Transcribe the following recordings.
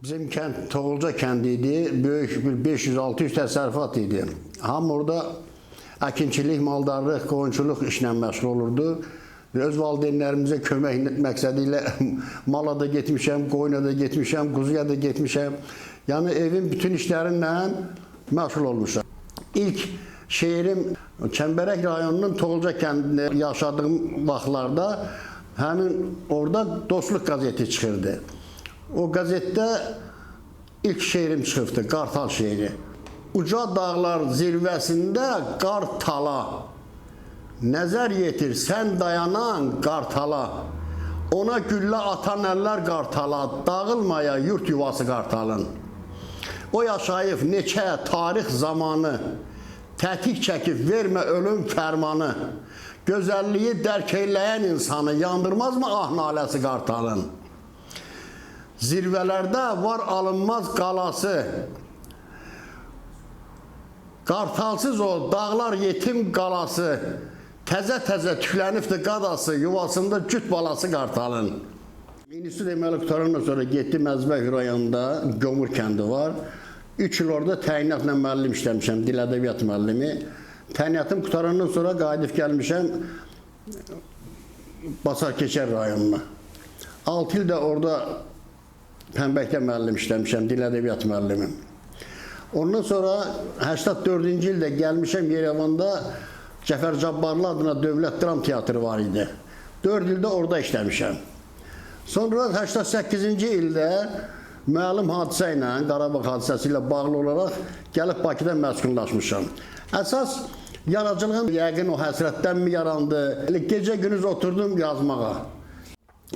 Bizim kənd Toğulca kəndi idi. Böyük bir 500-600 təsərrüfat idi. Hamı orada əkinçilik, maldarlıq, qoyunçuluq işlə məşğul olurdu. Öz valideynlərimizə kömək məqsədi ilə mala da getmişəm, qoyuna da getmişəm, quzuya da getmişəm. Yəni evin bütün işlərinlə məşğul olmuşam. İlk şeirim Çəmbərək rayonunun Toğulca kəndində yaşadığım vaxtlarda həmin orada Dostluq qəzeti çıxırdı. O qəzetdə ilk şeirim çıxıbdı, Qartal şeiri. Uca dağlar zirvəsində qartala, nəzər yetir sən dayanan qartala, ona güllə atan əllər qartala, dağılmaya yurt yuvası qartalın. O yaşayıb neçə tarix zamanı, tətik çəkib vermə ölüm fərmanı, gözəlliyi dərk eyləyən insanı yandırmazmı ah naləsi qartalın? Zirvələrdə var alınmaz qalası, qartalsız o dağlar yetim qalası, təzə-təzə tüklənibdir qadası, yuvasında cüt balası qartalın. İnstitut deməli qutarandan sonra getdim Əzbək rayonunda, Gömür kəndi var. 3 il orada təyinatla müəllim işləmişəm, dil ədəbiyyat müəllimi. Təyinatım qutarandan sonra qayıdıb gəlmişəm Basarkeçər rayonuna. 6 il də orada Pəmbəkdə müəllim işləmişəm, dil ədəbiyyat müəllimi. Ondan sonra 84-cü ildə gəlmişəm Yerevanda Cəfər Cabbarlı adına Dövlət Dram Teatrı var idi. 4 ildə orada işləmişəm. Sonra 88-ci ildə məlum hadisə ilə, Qarabağ hadisəsi ilə bağlı olaraq gəlib Bakıda məskunlaşmışam. Əsas yaradıcılığın yəqin o həsrətdənmi yarandı? Gecə gündüz oturdum yazmağa.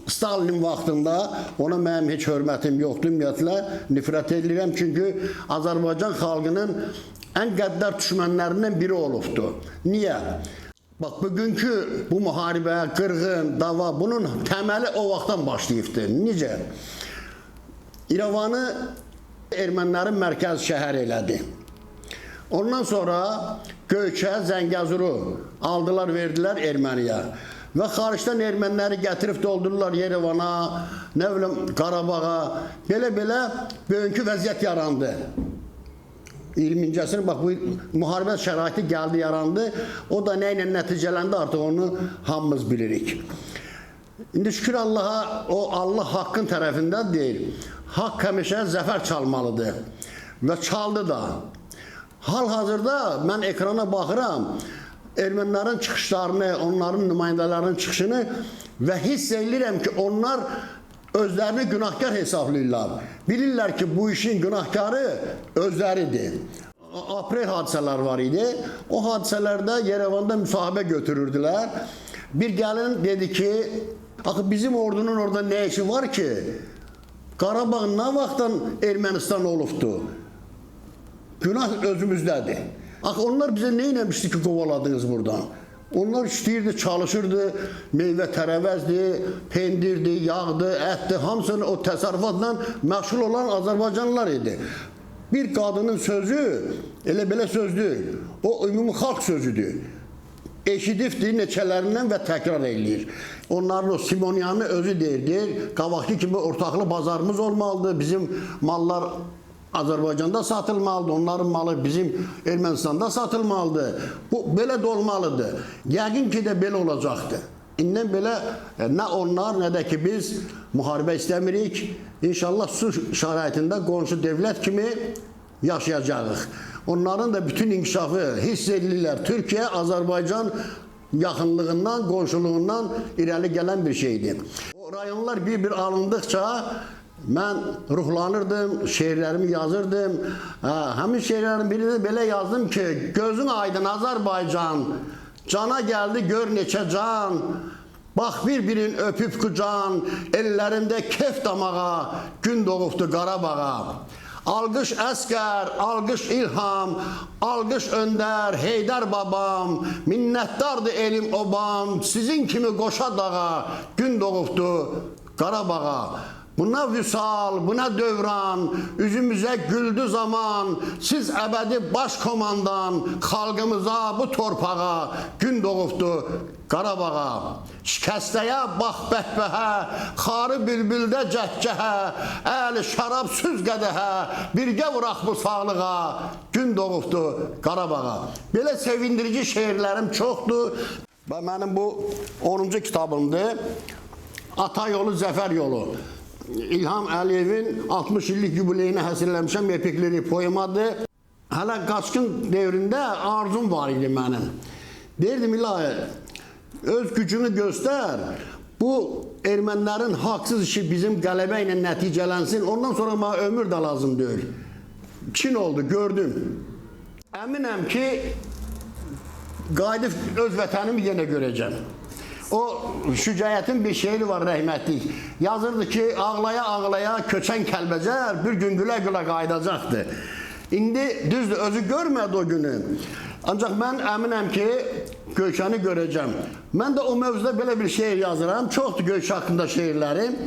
Stalin vaxtında ona mənim heç hörmətim yoxdur, ümumiyyətlə nifrət edirəm. Çünki Azərbaycan xalqının ən qəddar düşmənlərindən biri olubdu. Niyə? Bax, bugünkü bu müharibə, qırğın, dava, bunun təməli o vaxtdan başlayıbdır. Necə? İrəvanı ermənilərin mərkəz şəhər elədi. Ondan sonra Göyçə, Zəngəzuru aldılar, verdilər Erməniyə. Və xaricdən erməniləri gətirib doldururlar Yerevana, nə bilim Qarabağa. Belə-belə bugünkü vəziyyət yarandı. 20-ci əsrin, bax bu müharibə şəraiti gəldi, yarandı. O da nə ilə nəticələndi artıq onu hamımız bilirik. İndi şükür Allaha, o Allah haqqın tərəfindən deyil. Haqq həmişə zəfər çalmalıdır. Və çaldı da. Hal-hazırda mən ekrana baxıram. Ermənilərin çıxışlarını, onların nümayəndələrinin çıxışını və hiss edirəm ki, onlar özlərini günahkar hesablayırlar. Bilirlər ki, bu işin günahkarı özləridir. Aprel hadisələr var idi. O hadisələrdə Yerevanda müsahibə götürürdülər. Bir gəlin dedi ki, axı bizim ordunun orada nə işi var ki, Qarabağ nə vaxtdan Ermənistan olubdu? Günah özümüzdədir. Axı onlar bizə nə eləmişdi ki, qovaladınız buradan? Onlar işləyirdi, çalışırdı, meyvə tərəvəzdi, pendirdi, yağdı, ətdi, hamısını o təsərrüfatla məşğul olan Azərbaycanlılar idi. Bir qadının sözü elə belə söz deyil, o ümumi xalq sözüdür. Eşidibdir neçələrindən və təkrar eləyir. Onların o Simonyanı özü deyirdi, qabaqki kimi ortaqlı bazarımız olmalıdır, bizim mallar Azərbaycanda satılmalıdır, onların malı bizim Ermənistanda satılmalıdır. Bu, belə də olmalıdır. Yəqin ki də belə olacaqdır. İndən belə nə onlar, nə də ki biz müharibə istəmirik. İnşallah su şəraitində qonşu dövlət kimi yaşayacağıq. Onların da bütün inkişafı hiss edirlər. Türkiyə, Azərbaycan yaxınlığından, qonşuluğundan irəli gələn bir şeydir. O rayonlar bir-bir alındıqca mən ruhlanırdım, şeirlərimi yazırdım. Həmin şeirlərin birini belə yazdım ki, gözün aydın Azərbaycan, cana gəldi gör neçə can, bax bir-birin öpüb qucan, ellərində kef damağa, gün doğubdu Qarabağa. Alqış əskər, alqış ilham, alqış öndər, Heydər babam, minnətdardır elim obam, sizin kimi qoşa dağa, gün doğubdu Qarabağa. Buna vüsal, buna dövran, üzümüze güldü zaman, siz ebedi başkomandan, xalqımıza, bu torpağa, gün doğubdu Qarabağa. Şikəstəyə bax bəhbəhə, xarı bülbüldə cəhcəhə, əli şərab süz qədəhə, birgə vuraq bu sağlığa, gün doğubdu Qarabağa. Belə sevindirici şeirlərim çoxdur və mənim bu 10-cu kitabımdır. Ata yolu, zəfər yolu. İlham Əliyevin 60 illik yubileyini həsrləmişəm, epikleri poemadır. Hələ qaçqın devrində arzum var idi mənim. Deyirdim, ilahi, öz gücünü göstər, bu ermənilərin haqsız işi bizim qələbə ilə nəticələnsin, ondan sonra mənə ömür də lazım deyil. Çin oldu, gördüm. Əminəm ki, qayıdıb öz vətənimi yenə görəcəm. O Şücaətin bir şeiri var rəhmətlik. Yazırdı ki, ağlaya-ağlaya köçən Kəlbəcər bir gün gülə-gülə qayıdacaqdı. İndi düzdür, özü görmədi o günü. Ancaq mən əminəm ki, Göyçəni görəcəm. Mən də o mövzuda belə bir şeir yazıram. Çoxdur Göyçə haqqında şeirlərim.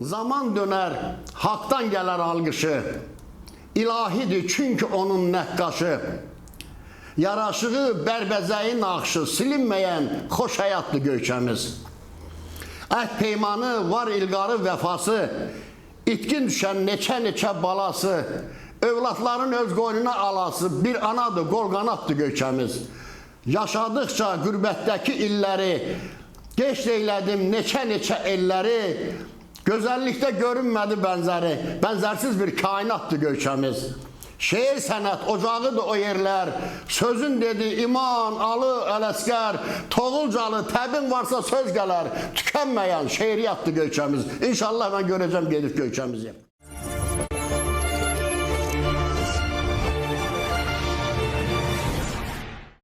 Zaman dönər, haqdan gələr alqışı. İlahidir çünki onun nəqqaşı. Yaraşığı, bərbəzəyi naxşı, silinməyən xoş həyatdır Göyçəmiz. Əhd peymanı, var ilqarı vəfası, itkin düşən neçə-neçə balası, övladların öz qoynuna alası, bir anadır, qol-qanaddır Göyçəmiz. Yaşadıqca qürbətdəki illəri, geç eylədim neçə-neçə elləri, gözəllikdə görünmədi bənzəri, bənzərsiz bir kainatdır Göyçəmiz. Şeir sənət ocağıdır o yerlər, sözün dedi iman, alı, ələskər, Toğulcalı, təbin varsa söz gələr, tükənməyən şeiriyyatdır Göyçəmiz. İnşallah mən görəcəm gedib Göyçəmizi.